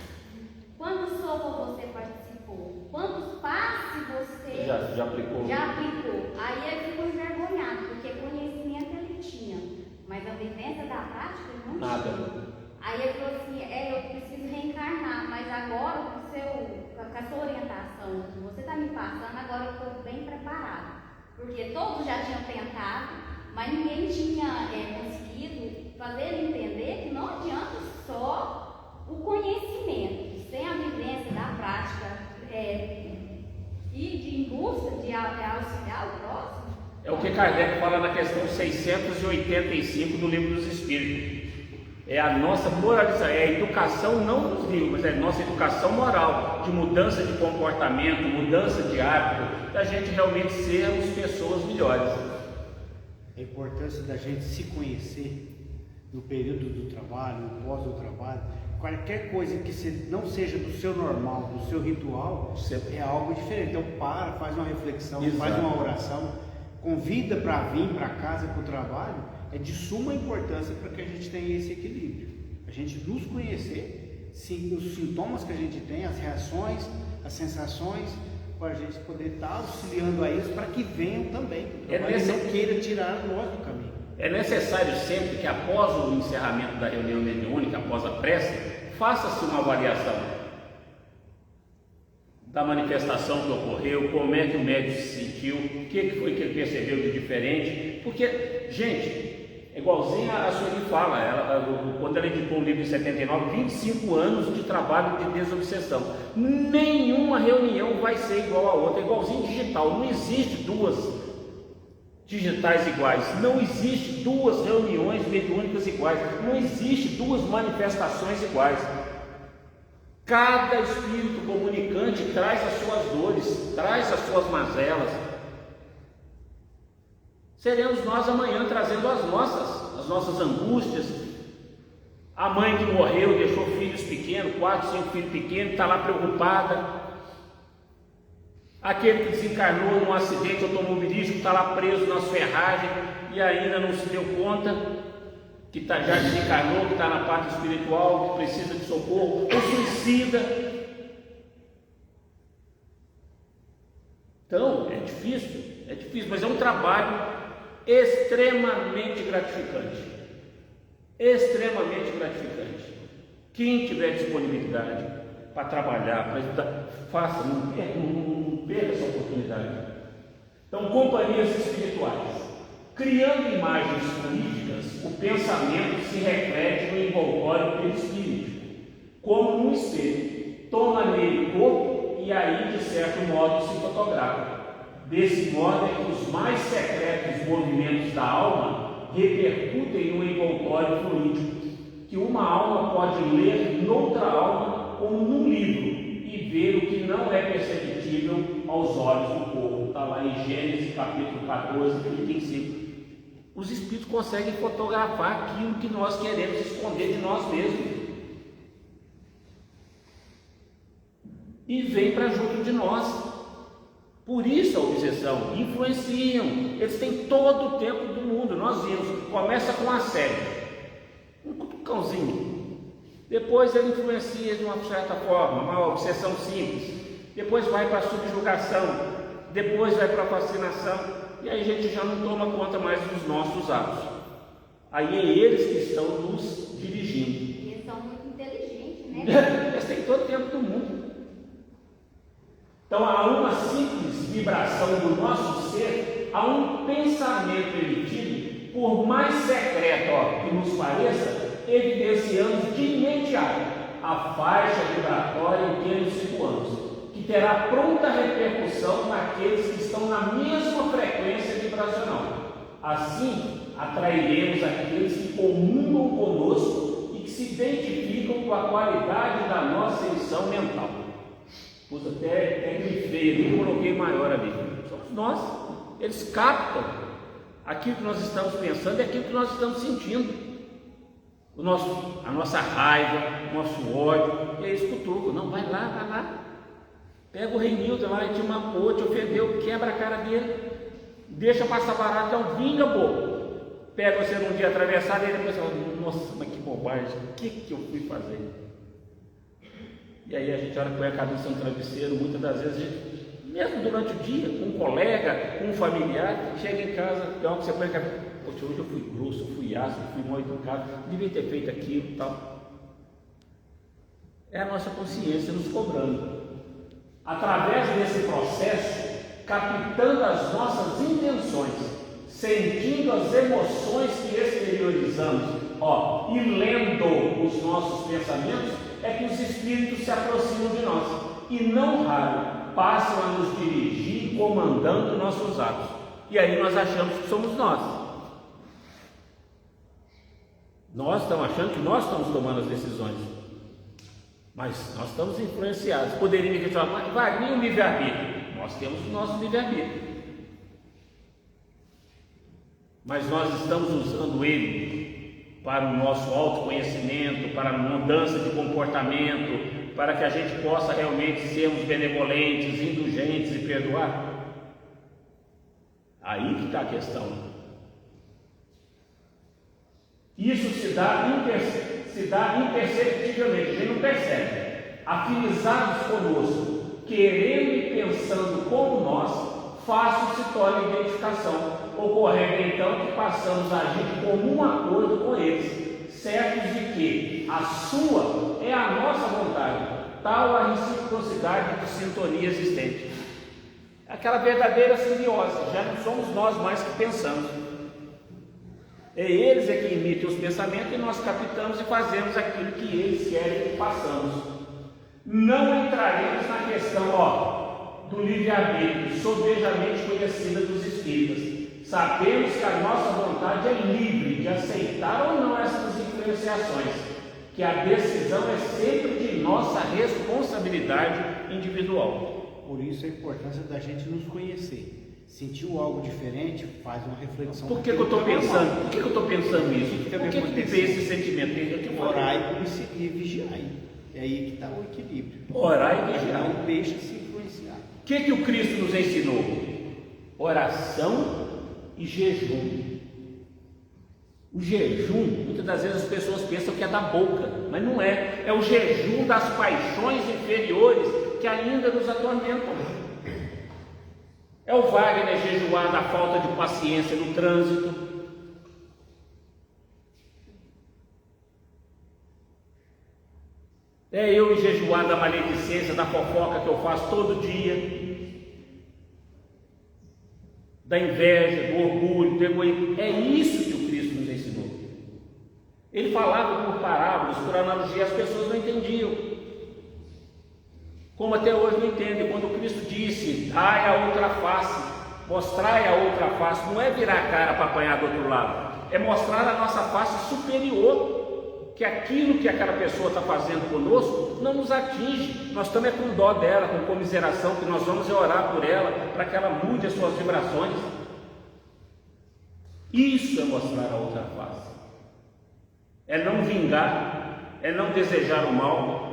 Quantas sopas você participou? Quantos passes você já aplicou? Já aplicou. Aí ele ficou envergonhado, porque conhecimento ele tinha, mas a vivência da prática ele não Nada. tinha. Aí ele falou assim: eu preciso reencarnar, mas agora com a sua orientação que você está me passando, agora eu estou bem preparado. Porque todos já tinham tentado, mas ninguém tinha conseguido fazer ele entender que não adianta só o conhecimento, sem a vivência da prática e de em busca de auxiliar o próximo. É o que Kardec fala na questão 685 do Livro dos Espíritos. É a nossa moralização, é a educação não dos livros, mas é a nossa educação moral, de mudança de comportamento, mudança de hábito, da gente realmente sermos pessoas melhores. A importância da gente se conhecer no período do trabalho, no pós do trabalho. Qualquer coisa que não seja do seu normal, do seu ritual, é algo diferente. Então faz uma reflexão, Exato. Faz uma oração, convida para vir para casa, para o trabalho. É de suma importância para que a gente tenha esse equilíbrio. A gente nos conhecer, os sintomas que a gente tem, as reações, as sensações, para a gente poder estar auxiliando a eles para que venham também. E não queira tirar nós do caminho. É necessário sempre que após o encerramento da reunião mediúnica, após a prece, faça-se uma avaliação da manifestação que ocorreu, como é que o médium se sentiu, o que foi que ele percebeu de diferente, porque, gente, É igualzinho a Sueli fala, quando ela editou o livro em 79, 25 anos de trabalho de desobsessão. Nenhuma reunião vai ser igual a outra, é igualzinho digital. Não existe duas digitais iguais, não existe duas reuniões mediúnicas iguais, não existe duas manifestações iguais. Cada espírito comunicante traz as suas dores, traz as suas mazelas. Seremos nós amanhã trazendo as nossas angústias. A mãe que morreu, deixou filhos pequenos, 4, 5 filhos pequenos, está lá preocupada. Aquele que desencarnou num acidente automobilístico, está lá preso nas ferragens e ainda não se deu conta que já desencarnou, que está na parte espiritual, que precisa de socorro, ou suicida. Então, é difícil, mas é um trabalho extremamente gratificante. Extremamente gratificante. Quem tiver disponibilidade para trabalhar, para estudar, faça, não perca essa oportunidade. Então, companhias espirituais. Criando imagens políticas, o pensamento se reflete no envoltório perispírito, como num espelho. Toma nele corpo e aí, de certo modo, se fotografa. Desse modo é que os mais secretos movimentos da alma repercutem no envoltório fluídico, que uma alma pode ler noutra alma como num livro e ver o que não é perceptível aos olhos do povo. Está lá em Gênesis capítulo 14, 35. Os espíritos conseguem fotografar aquilo que nós queremos esconder de nós mesmos e vem para junto de nós. Por isso a obsessão, influenciam, eles têm todo o tempo do mundo. Nós vimos, começa com assédio, um cutucãozinho, depois ele influencia de uma certa forma, uma obsessão simples, depois vai para a subjugação, depois vai para a fascinação, e aí a gente já não toma conta mais dos nossos atos. Aí é eles que estão nos dirigindo. E eles são muito inteligentes, né? Eles têm todo o tempo do mundo. Então, há uma simples vibração do nosso ser, há um pensamento emitido, por mais secreto que nos pareça, evidenciamos de imediato a faixa vibratória em que nos situamos, que terá pronta repercussão naqueles que estão na mesma frequência vibracional. Assim, atrairemos aqueles que comungam conosco e que se identificam com a qualidade da nossa emissão mental. Pus até grifei ali, coloquei maior ali. Somos nós. Eles captam aquilo que nós estamos pensando e aquilo que nós estamos sentindo. A nossa raiva, o nosso ódio. E aí eles cutucam. Não, vai lá. Pega o Reinildo lá, te mamou, te ofendeu, quebra a cara dele. Deixa passar barato, então vinga, bobo. Pega você num dia atravessado e depois fala, nossa, mas que bobagem, o que eu fui fazer? E aí a gente olha que põe a cabeça no travesseiro, muitas das vezes, a gente, mesmo durante o dia, com um colega, com um familiar, chega em casa, tem hora que você põe a cabeça, poxa, hoje eu fui grosso, eu fui ácido, fui mal educado, devia ter feito aquilo e tal. É a nossa consciência nos cobrando. Através desse processo, captando as nossas intenções, sentindo as emoções que exteriorizamos, e lendo os nossos pensamentos, é que os espíritos se aproximam de nós e não raro passam a nos dirigir comandando nossos atos, e aí nós achamos que somos nós estamos achando que nós estamos tomando as decisões, mas nós estamos influenciados. Poderia me questionar, mas Wagner, o livre-arbítrio? Nós temos o nosso livre-arbítrio, mas nós estamos usando ele para o nosso autoconhecimento, para a mudança de comportamento, para que a gente possa realmente sermos benevolentes, indulgentes e perdoar. Aí que está a questão. Isso se dá imperceptivelmente, a gente não percebe. Afinizados conosco, querendo e pensando como nós, fácil se torna a identificação, ocorrendo então que passamos a agir de comum acordo com eles, certos de que a sua é a nossa vontade, tal a reciprocidade de sintonia existente. Aquela verdadeira simbiose, já não somos nós mais que pensamos. Eles é que emitem os pensamentos e nós captamos e fazemos aquilo que eles querem que façamos. Não entraremos na questão do livre-arbítrio, sobejamente conhecida dos espíritas. Sabemos que a nossa vontade é livre de aceitar ou não essas influenciações, que a decisão é sempre de nossa responsabilidade individual. Por isso a importância da gente nos conhecer. Sentiu algo diferente, faz uma reflexão. Por que eu estou pensando? Por que eu estou pensando nisso? Por que me veio esse sentimento? Eu te orar e vigiar. É aí que está o equilíbrio. Orar e vigiar. Não deixa se influenciar. O que o Cristo nos ensinou? Oração e jejum. O jejum, muitas das vezes as pessoas pensam que é da boca, mas não é. É o jejum das paixões inferiores que ainda nos atormentam. É o Wagner jejuar da falta de paciência no trânsito. É eu jejuar da maledicência, da fofoca que eu faço todo dia, da inveja, do orgulho, do egoísmo. É isso que o Cristo nos ensinou. Ele falava por parábolas, por analogia, as pessoas não entendiam. Como até hoje não entendem. Quando o Cristo disse, dai a outra face, mostrai a outra face, não é virar a cara para apanhar do outro lado, é mostrar a nossa face superior, que aquilo que aquela pessoa está fazendo conosco não nos atinge. Nós estamos com dó dela, com comiseração, que nós vamos orar por ela, para que ela mude as suas vibrações. Isso é mostrar a outra face, é não vingar, é não desejar o mal.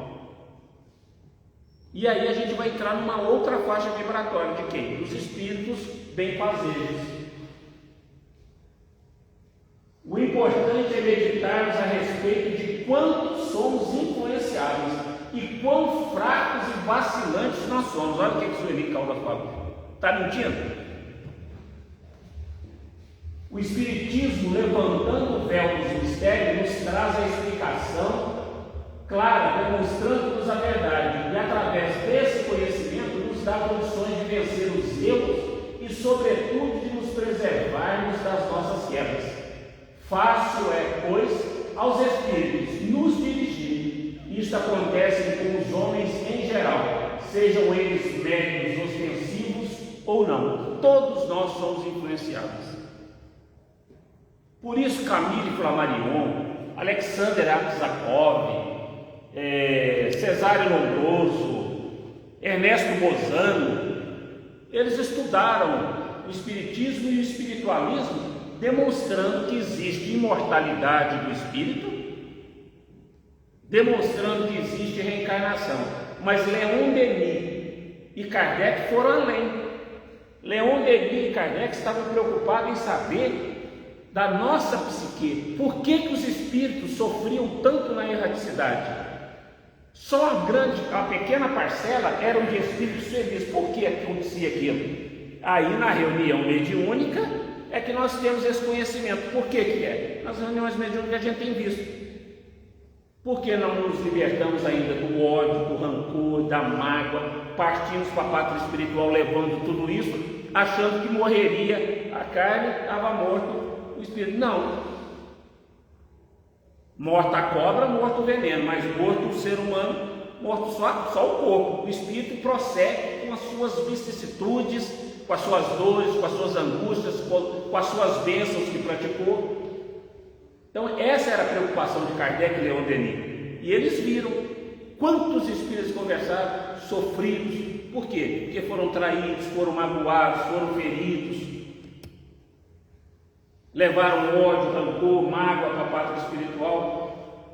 E aí a gente vai entrar numa outra faixa vibratória de quem? Dos espíritos benfazejos. O importante é meditarmos a respeito de quanto somos influenciáveis e quão fracos e vacilantes nós somos. Olha o que o Sueli Caldas falou. Está mentindo? O Espiritismo, levantando o véu dos mistérios, nos traz a explicação clara, demonstrando-nos a verdade, e através desse conhecimento nos dá condições de vencer os erros e, sobretudo, de nos preservarmos das nossas quedas. Fácil é, pois, aos espíritos nos dirigir. Isto acontece com os homens em geral, sejam eles médios ostensivos ou não. Todos nós somos influenciados. Por isso, Camille Flammarion, Alexander Aksakov, Cesário Lombroso, Ernesto Bozano, eles estudaram o Espiritismo e o espiritualismo, demonstrando que existe imortalidade do espírito, demonstrando que existe reencarnação. Mas Leon Denis e Kardec foram além. Leon Denis e Kardec estavam preocupados em saber da nossa psique. Por que os espíritos sofriam tanto na erraticidade? Só a pequena parcela eram de espíritos felizes. Por que acontecia aquilo? Aí na reunião mediúnica é que nós temos esse conhecimento. Por que é? Nas reuniões mediúnicas a gente tem visto. Por que não nos libertamos ainda do ódio, do rancor, da mágoa? Partimos para a pátria espiritual levando tudo isso, achando que morreria a carne, estava morto o espírito. Não. Morta a cobra, morto o veneno, mas morto o ser humano, morto só o corpo. O espírito prossegue com as suas vicissitudes, com as suas dores, com as suas angústias, com as suas bênçãos que praticou. Então essa era a preocupação de Kardec e Leon Denis. E eles viram quantos espíritos conversaram, sofridos. Por quê? Porque foram traídos, foram magoados, foram feridos, levaram ódio, rancor, mágoa para a pátria espiritual.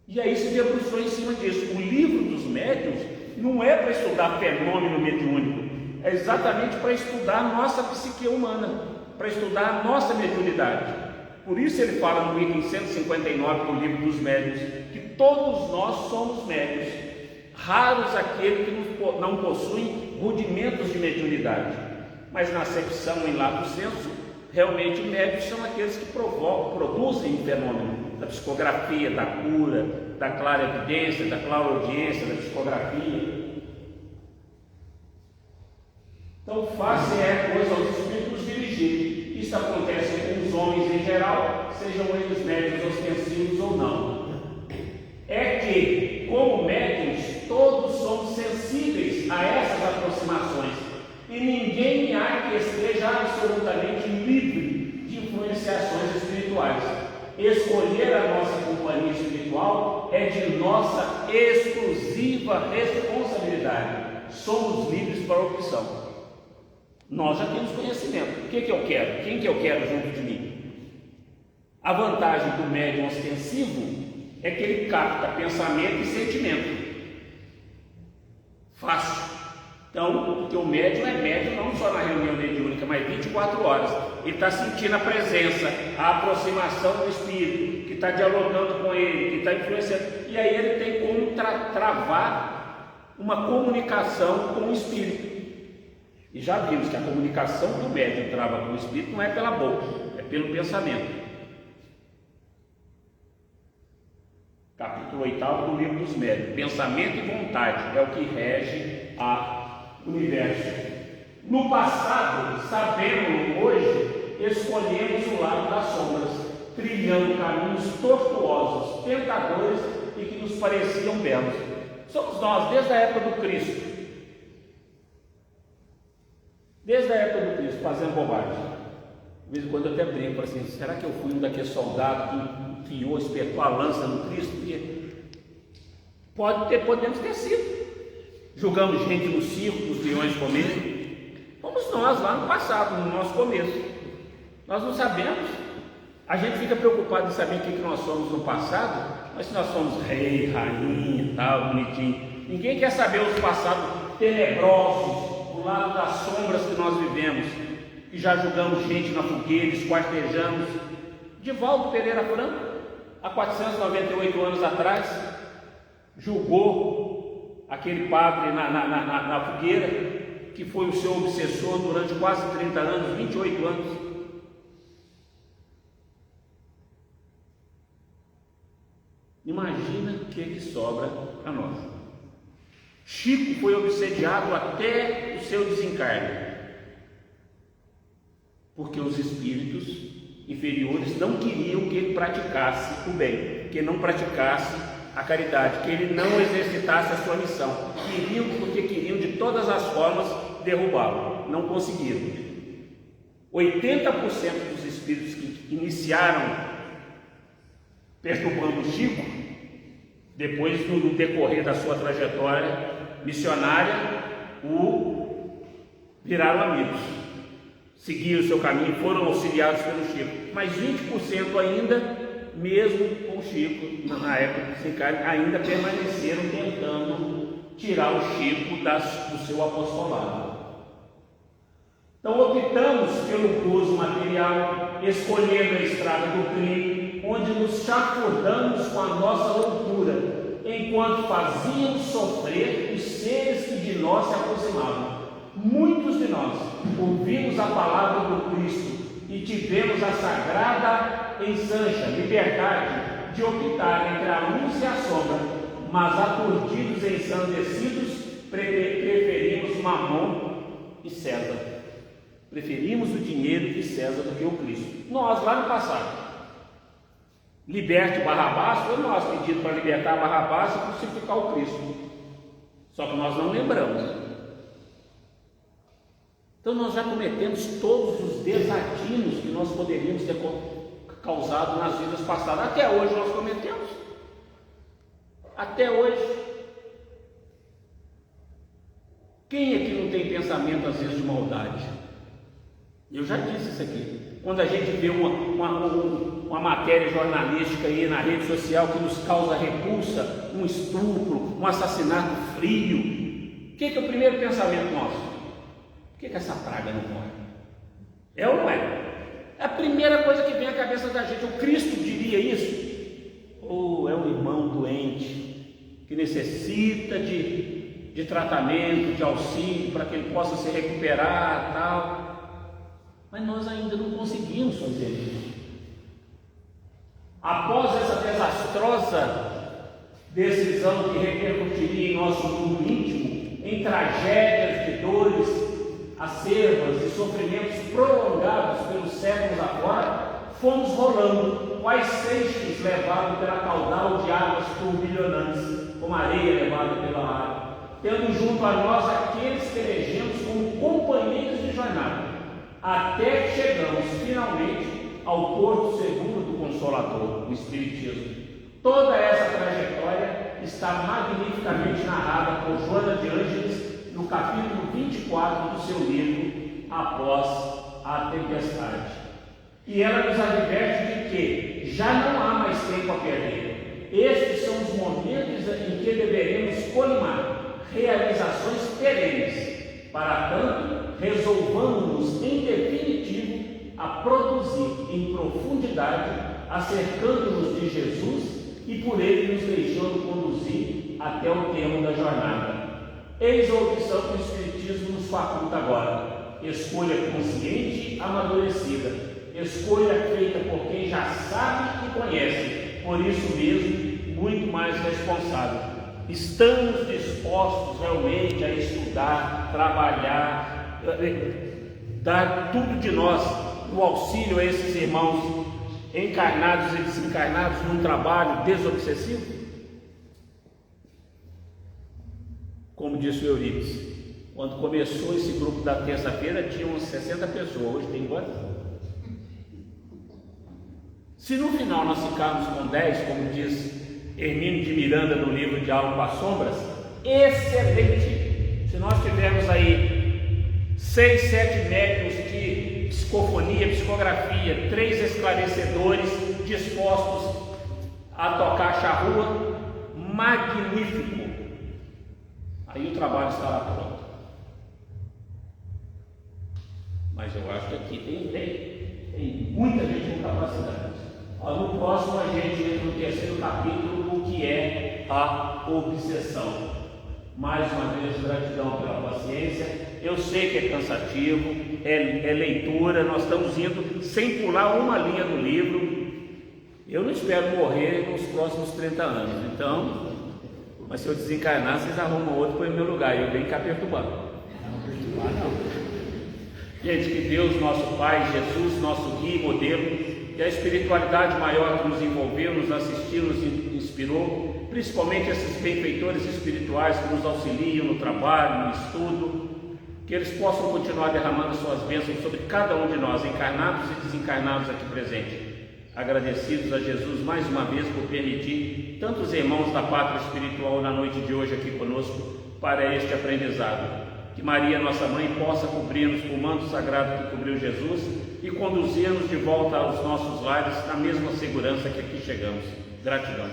E aí se debruçou em cima disso. O livro dos médiuns não é para estudar fenômeno mediúnico, é exatamente para estudar a nossa psique humana, para estudar a nossa mediunidade. Por isso ele fala no item 159 do livro dos médiuns, que todos nós somos médiuns, raros aqueles que não possuem rudimentos de mediunidade. Mas na acepção em lato sensu, realmente médiuns são aqueles que produzem o fenômeno da psicografia, da cura, da clarevidência, da clareaudiência, da psicografia. Então fácil é, pois, aos espíritos dirigir. Isso acontece com os homens em geral, sejam eles médiuns ostensivos ou não. É que, como médiuns, todos somos sensíveis a essas aproximações e ninguém há que esteja absolutamente livre de influenciações espirituais. Escolher a nossa companhia espiritual é de nossa exclusiva responsabilidade. Somos livres para a opção. Nós já temos conhecimento. O que eu quero? Quem que eu quero junto de mim? A vantagem do médium ostensivo é que ele capta pensamento e sentimento. Fácil. Então, porque o médium é médium não só na reunião mediúnica, mas 24 horas. Ele está sentindo a presença, a aproximação do espírito, que está dialogando com ele, que está influenciando. E aí ele tem como travar uma comunicação com o espírito. E já vimos que a comunicação que o médium trava com o espírito não é pela boca, é pelo pensamento. Capítulo 8 do livro dos médiuns. Pensamento e vontade é o que rege o universo. No passado, sabendo hoje, escolhemos o lado das sombras, trilhando caminhos tortuosos, tentadores e que nos pareciam belos. Somos nós, desde a época do Cristo. Desde a época do Cristo, fazendo bobagem. De vez em quando eu até brinco, assim, será que eu fui um daqueles soldados que enfiou, espetou a lança no Cristo? Porque podemos ter sido. Julgamos gente no circo, dos leões comendo. Fomos nós lá no passado, no nosso começo. Nós não sabemos. A gente fica preocupado em saber o que nós somos no passado, mas se nós somos rei, rainha, tal, bonitinho. Ninguém quer saber os passados tenebrosos, do lado das sombras que nós vivemos, que já julgamos gente na fogueira, esquartejamos. Divaldo Pereira Franco, há 498 anos atrás, julgou aquele padre na fogueira, que foi o seu obsessor durante quase 30 anos, 28 anos. Imagina o que sobra para nós. Chico foi obsediado até o seu desencarne, porque os espíritos inferiores não queriam que ele praticasse o bem, que ele não praticasse a caridade, que ele não exercitasse a sua missão. Queriam, porque queriam de todas as formas derrubá-lo. Não conseguiram. 80% dos espíritos que iniciaram perturbando Chico, depois no decorrer da sua trajetória missionária, viraram amigos, seguiram o seu caminho, foram auxiliados pelo Chico. Mas 20% ainda, mesmo com o Chico, na época do desencarne, ainda permaneceram tentando tirar o Chico do seu apostolado. Então optamos pelo gozo material, escolhendo a estrada do crime, onde nos chafurdamos com a nossa loucura, enquanto fazíamos sofrer os seres que de nós se aproximavam. Muitos de nós ouvimos a palavra do Cristo e tivemos a sagrada ensancha, liberdade de optar entre a luz e a sombra, mas aturdidos e ensandecidos, preferimos Mamon e César. Preferimos o dinheiro e César do que o Cristo. Nós, lá no passado, liberte Barrabás, foi nós pedindo para libertar Barrabás e crucificar o Cristo. Só que nós não lembramos. Então nós já cometemos todos os desatinos que nós poderíamos ter causado nas vidas passadas. Até hoje nós cometemos. Até hoje. Quem aqui não tem pensamento às vezes de maldade? Eu já disse isso aqui. Quando a gente vê uma matéria jornalística aí na rede social que nos causa repulsa, um estupro, um assassinato frio, o que é o primeiro pensamento nosso? Por que essa praga não morre? É ou não é? É a primeira coisa que vem à cabeça da gente. O Cristo diria isso? Ou é um irmão doente que necessita de tratamento, de auxílio para que ele possa se recuperar, tal. Mas nós ainda não conseguimos fazer isso. Após essa desastrosa decisão que repercutiria em nosso mundo íntimo, em tragédias de dores, acerbas e sofrimentos prolongados pelos séculos afora, fomos rolando, quais seixos levados pela caudal de águas turbilhonantes, como areia levada pela água, tendo junto a nós aqueles que elegemos como companheiros de jornada, até que chegamos finalmente ao porto seguro do Consolador, o Espiritismo. Toda essa trajetória está magnificamente narrada por Joana de Ângeles no capítulo 24 do seu livro Após a Tempestade. E ela nos adverte de que já não há mais tempo a perder. Estes são os momentos em que deveremos colimar realizações perenes. Para tanto, resolvamos-nos em definitivo a produzir em profundidade, acercando-nos de Jesus e por ele nos deixando conduzir até o termo da jornada. Eis a opção que o Espiritismo nos faculta agora: escolha consciente, amadurecida, escolha feita por quem já sabe e conhece, por isso mesmo muito mais responsável. Estamos dispostos realmente a estudar, trabalhar, dar tudo de nós no auxílio a esses irmãos encarnados e desencarnados num trabalho desobsessivo? Como disse o Eurípides, quando começou esse grupo da terça-feira tinha uns 60 pessoas, hoje tem quantas? Se no final nós ficarmos com 10, como diz Hermínio de Miranda no livro Diálogo com as Sombras, excelente. Se nós tivermos aí 6, 7 médiuns de psicofonia, psicografia, 3 esclarecedores dispostos a tocar charrua, magnífico. Aí o trabalho estará pronto. Mas eu acho que aqui tem muita gente com capacidade. No próximo a gente entra no terceiro capítulo, o que é a obsessão. Mais uma vez, gratidão pela paciência. Eu sei que é cansativo, é leitura, nós estamos indo sem pular uma linha do livro. Eu não espero morrer nos próximos 30 anos, então, mas se eu desencarnar, vocês arrumam outro para o meu lugar, eu venho cá perturbar. Não perturbar não. Gente, que Deus, nosso Pai, Jesus, nosso guia e modelo, e a espiritualidade maior que nos envolveu, nos assistiu, nos inspirou, principalmente esses benfeitores espirituais que nos auxiliam no trabalho, no estudo, que eles possam continuar derramando suas bênçãos sobre cada um de nós, encarnados e desencarnados aqui presentes. Agradecidos a Jesus mais uma vez por permitir tantos irmãos da pátria espiritual na noite de hoje aqui conosco para este aprendizado. Que Maria, nossa mãe, possa cobrir-nos com o manto sagrado que cobriu Jesus e conduzir-nos de volta aos nossos lares na mesma segurança que aqui chegamos. Gratidão.